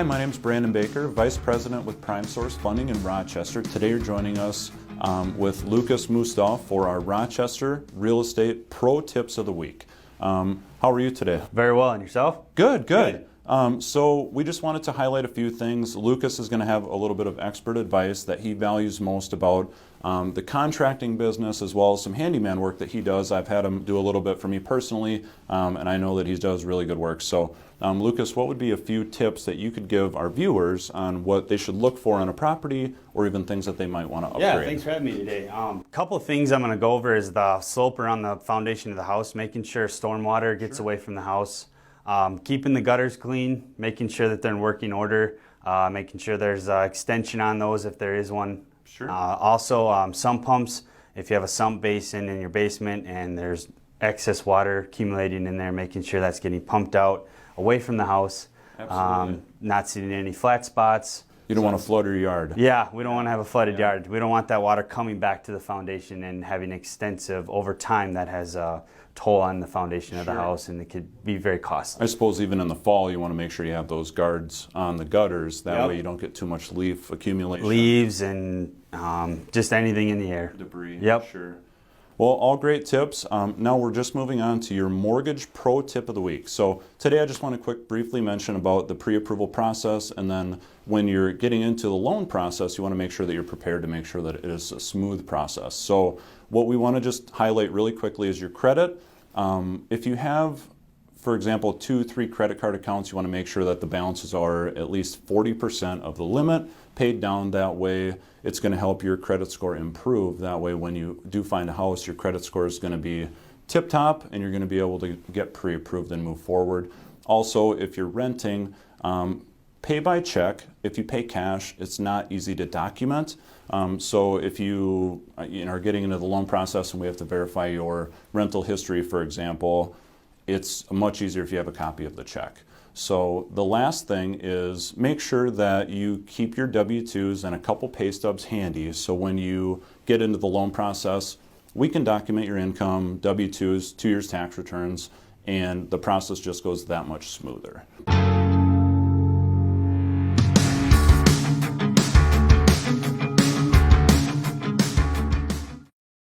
Hi, my name is Brandon Baker, Vice President with PrimeSource Funding in Rochester. Today you're joining us with Lucas Musolf for our Rochester Real Estate Pro Tips of the Week. How are you today? Very well, and yourself? Good, good. So we just wanted to highlight a few things. Lucas is going to have a little bit of expert advice that he values most about the contracting business, as well as some handyman work that he does. I've had him do a little bit for me personally, and I know that he does really good work. So Lucas, what would be a few tips that you could give our viewers on what they should look for on a property, or even things that they might want to upgrade? Yeah, thanks for having me today. A couple of things I'm going to go over is the slope around the foundation of the house, making sure stormwater gets away from the house, keeping the gutters clean, making sure that they're in working order, making sure there's extension on those if there is one. Sure. Also, sump pumps. If you have a sump basin in your basement and there's excess water accumulating in there, making sure that's getting pumped out away from the house. Absolutely. Not seeing any flat spots. You don't want to flood your yard. Yeah, we don't want to have a flooded yard. We don't want that water coming back to the foundation and having extensive, over time, that has a toll on the foundation of the house, and it could be very costly. I suppose even in the fall you want to make sure you have those guards on the gutters. That way you don't get too much leaf accumulation. Leaves and just anything in the air. Debris. Yep. Sure. Well, all great tips. Now we're just moving on to your mortgage pro tip of the week. So today I just want to briefly mention about the pre-approval process, and then when you're getting into the loan process, you want to make sure that you're prepared to make sure that it is a smooth process. So what we want to just highlight really quickly is your credit. If you have, for example, 2-3 credit card accounts, you want to make sure that the balances are at least 40% of the limit paid down. That way it's going to help your credit score improve. That way when you do find a house, your credit score is going to be tip-top and you're going to be able to get pre-approved and move forward. Also, if you're renting, pay by check. If you pay cash, it's not easy to document. So if you are getting into the loan process and we have to verify your rental history, for example, it's much easier if you have a copy of the check. So the last thing is make sure that you keep your W-2s and a couple pay stubs handy, so when you get into the loan process, we can document your income, W-2s, 2 years tax returns, and the process just goes that much smoother.